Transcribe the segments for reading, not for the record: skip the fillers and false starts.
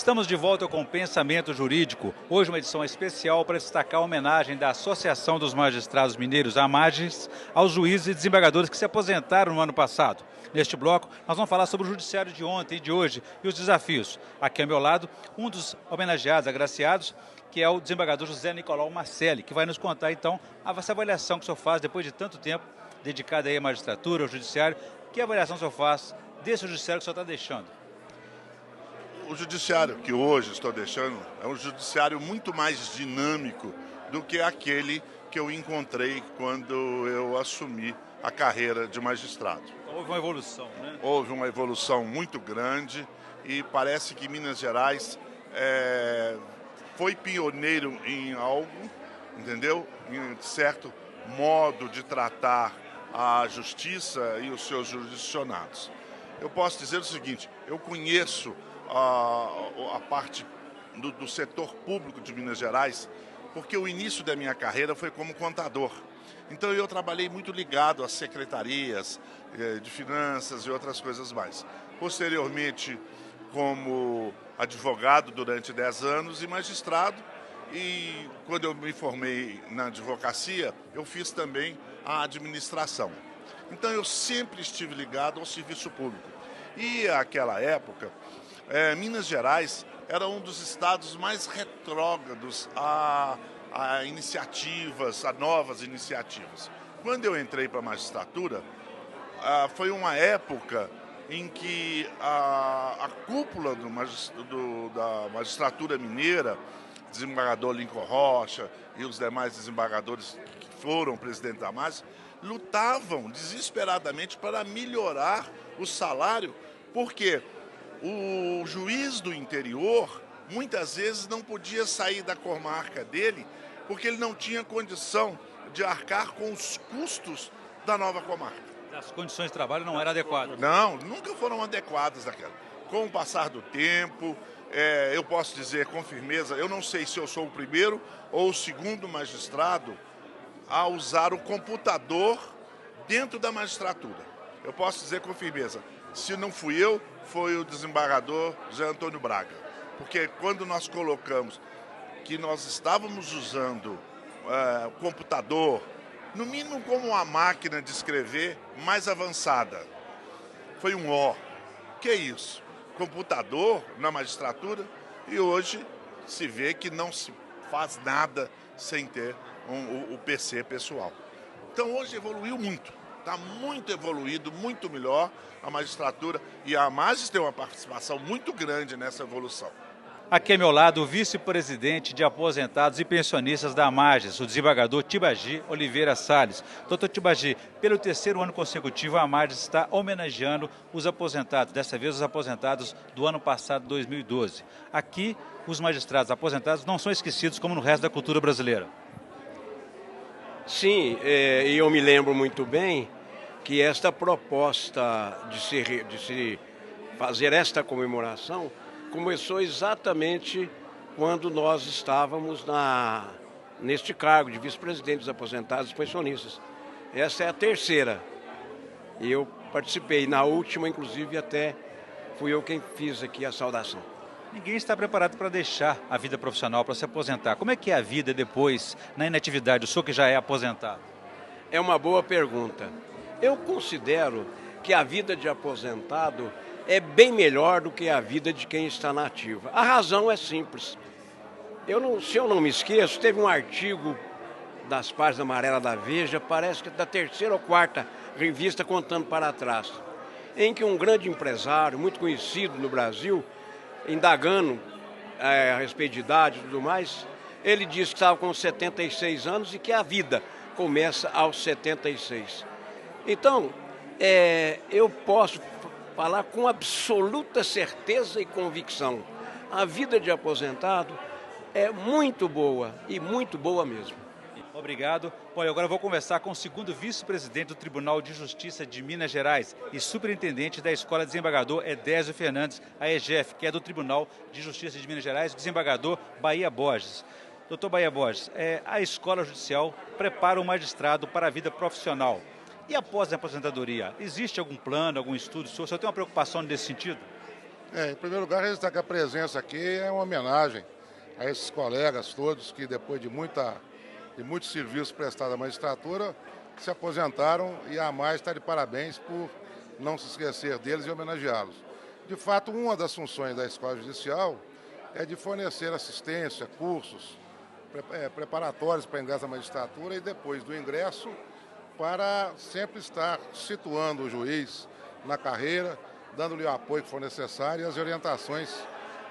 Estamos de volta com o Pensamento Jurídico. Hoje uma edição especial para destacar a homenagem da Associação dos Magistrados Mineiros, AMAGES, aos juízes e desembargadores que se aposentaram no ano passado. Neste bloco, nós vamos falar sobre o judiciário de ontem e de hoje e os desafios. Aqui ao meu lado, um dos homenageados, agraciados, que é o desembargador José Nicolau Marcelli, que vai nos contar então essa avaliação que o senhor faz depois de tanto tempo dedicado aí à magistratura, ao judiciário. Que avaliação o senhor faz desse judiciário que o senhor está deixando? O judiciário que hoje estou deixando é um judiciário muito mais dinâmico do que aquele que eu encontrei quando eu assumi a carreira de magistrado. Então, houve uma evolução, né? Houve uma evolução muito grande e parece que Minas Gerais foi pioneiro em algo, entendeu? Em certo modo de tratar a justiça e os seus jurisdicionados. Eu posso dizer o seguinte, eu conheço a parte do setor público de Minas Gerais, porque o início da minha carreira foi como contador. Então eu trabalhei muito ligado às secretarias de finanças e outras coisas mais. Posteriormente, como advogado durante 10 anos e magistrado, e quando eu me formei na advocacia, eu fiz também a administração. Então eu sempre estive ligado ao serviço público. E naquela época, Minas Gerais era um dos estados mais retrógrados a iniciativas, a novas iniciativas. Quando eu entrei para a magistratura, foi uma época em que a cúpula da magistratura mineira, desembargador Lincoln Rocha e os demais desembargadores que foram presidente da AMAGES, lutavam desesperadamente para melhorar o salário, porque o juiz do interior muitas vezes não podia sair da comarca dele porque ele não tinha condição de arcar com os custos da nova comarca. As condições de trabalho não eram adequadas. Não, nunca foram adequadas daquela. Com o passar do tempo, eu posso dizer com firmeza, eu não sei se eu sou o primeiro ou o segundo magistrado a usar o computador dentro da magistratura. Eu posso dizer com firmeza, se não fui eu, foi o desembargador José Antônio Braga. Porque quando nós colocamos que nós estávamos usando o computador, no mínimo como uma máquina de escrever mais avançada, foi um ó. Que é isso? Computador na magistratura, e hoje se vê que não se faz nada sem ter o PC pessoal. Então hoje evoluiu muito. Está muito evoluído, muito melhor a magistratura, e a AMAGES tem uma participação muito grande nessa evolução. Aqui ao meu lado, o vice-presidente de aposentados e pensionistas da AMAGES, o desembargador Tibagi Oliveira Salles. Doutor Tibagi, pelo terceiro ano consecutivo, a AMAGES está homenageando os aposentados, dessa vez os aposentados do ano passado, 2012. Aqui, os magistrados aposentados não são esquecidos como no resto da cultura brasileira. Sim, e eu me lembro muito bem que esta proposta de se fazer esta comemoração começou exatamente quando nós estávamos neste cargo de vice-presidente dos aposentados e pensionistas. Essa é a terceira. E eu participei. Na última, inclusive, até fui eu quem fiz aqui a saudação. Ninguém está preparado para deixar a vida profissional, para se aposentar. Como é que é a vida depois, na inatividade, o senhor que já é aposentado? É uma boa pergunta. Eu considero que a vida de aposentado é bem melhor do que a vida de quem está na ativa. A razão é simples. Se eu não me esqueço, teve um artigo das páginas amarelas da Veja, parece que da terceira ou quarta revista contando para trás, em que um grande empresário, muito conhecido no Brasil, indagando a respeito de idade e tudo mais, ele disse que estava com 76 anos e que a vida começa aos 76. Então, eu posso falar com absoluta certeza e convicção. A vida de aposentado é muito boa, e muito boa mesmo. Obrigado. Olha, agora eu vou conversar com o segundo vice-presidente do Tribunal de Justiça de Minas Gerais e superintendente da Escola Desembargador Edésio Fernandes, a EGF, que é do Tribunal de Justiça de Minas Gerais, o desembargador Bahia Borges. Doutor Bahia Borges, a Escola Judicial prepara o magistrado para a vida profissional. E após a aposentadoria, existe algum plano, algum estudo? O senhor tem uma preocupação nesse sentido? Em primeiro lugar, registrar que a presença aqui é uma homenagem a esses colegas todos que, depois de muito serviço prestado à magistratura, se aposentaram e a mais está de parabéns por não se esquecer deles e homenageá-los. De fato, uma das funções da Escola Judicial é de fornecer assistência, cursos preparatórios para ingresso à magistratura e depois do ingresso para sempre estar situando o juiz na carreira, dando-lhe o apoio que for necessário e as orientações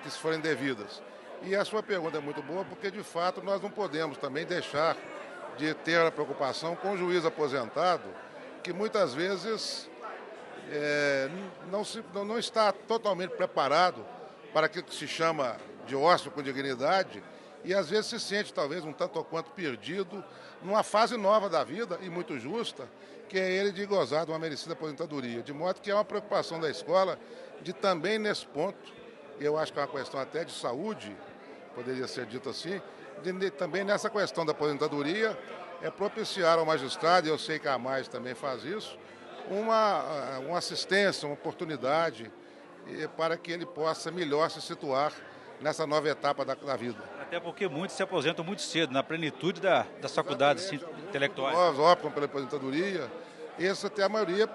que se forem devidas. E a sua pergunta é muito boa porque, de fato, nós não podemos também deixar de ter a preocupação com o juiz aposentado, que muitas vezes não está totalmente preparado para aquilo que se chama de ócio com dignidade e às vezes se sente talvez um tanto ou quanto perdido numa fase nova da vida e muito justa, que é ele de gozar de uma merecida aposentadoria. De modo que é uma preocupação da escola de também nesse ponto, eu acho que é uma questão até de saúde, poderia ser dito assim, também nessa questão da aposentadoria, é propiciar ao magistrado, e eu sei que a Mais também faz isso, uma assistência, uma oportunidade para que ele possa melhor se situar nessa nova etapa da vida. Até porque muitos se aposentam muito cedo, na plenitude das faculdades intelectuais. Nós optam pela aposentadoria, essa até a maioria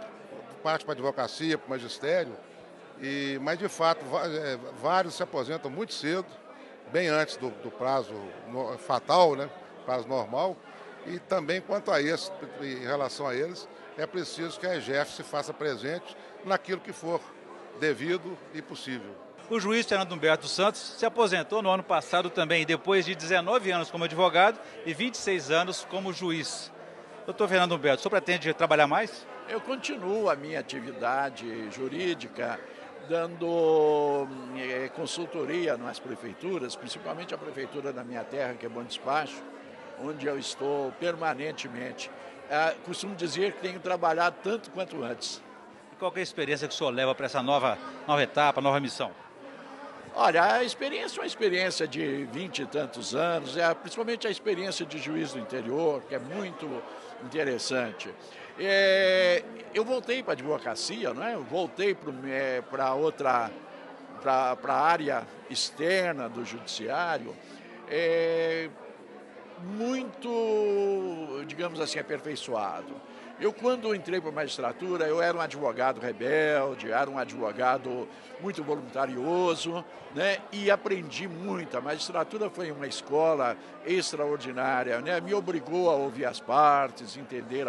parte para a advocacia, para o magistério, mas de fato vários se aposentam muito cedo, bem antes do prazo fatal, né, prazo normal, e também quanto a esse, em relação a eles, é preciso que a EGEF se faça presente naquilo que for devido e possível. O juiz Fernando Humberto Santos se aposentou no ano passado também, depois de 19 anos como advogado e 26 anos como juiz. Doutor Fernando Humberto, o senhor pretende trabalhar mais? Eu continuo a minha atividade jurídica, dando consultoria nas prefeituras, principalmente a prefeitura da minha terra, que é Bom Despacho, onde eu estou permanentemente. Costumo dizer que tenho trabalhado tanto quanto antes. E qual é a experiência que o senhor leva para essa nova etapa, nova missão? Olha, a experiência é uma experiência de 20 e tantos anos, principalmente a experiência de juiz do interior, que é muito interessante. Eu voltei para a advocacia, não é? Eu voltei para a área externa do judiciário, muito, digamos assim, aperfeiçoado. Eu, quando entrei para a magistratura, eu era um advogado rebelde, era um advogado muito voluntarioso, né? E aprendi muito. A magistratura foi uma escola extraordinária, né? Me obrigou a ouvir as partes, entender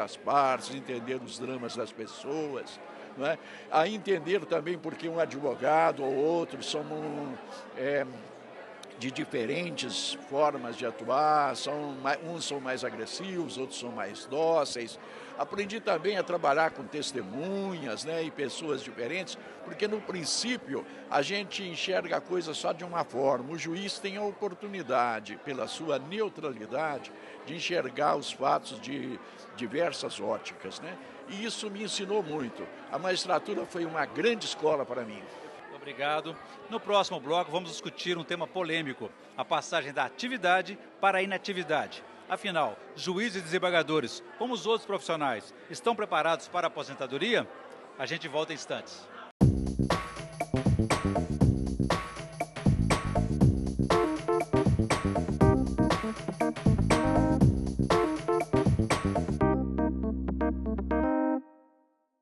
os dramas das pessoas, né? A entender também porque um advogado ou outro somos de diferentes formas de atuar, uns são mais agressivos, outros são mais dóceis. Aprendi também a trabalhar com testemunhas, né, e pessoas diferentes, porque no princípio a gente enxerga a coisa só de uma forma. O juiz tem a oportunidade, pela sua neutralidade, de enxergar os fatos de diversas óticas, né? E isso me ensinou muito. A magistratura foi uma grande escola para mim. Obrigado. No próximo bloco vamos discutir um tema polêmico, a passagem da atividade para a inatividade. Afinal, juízes e desembargadores, como os outros profissionais, estão preparados para a aposentadoria? A gente volta em instantes.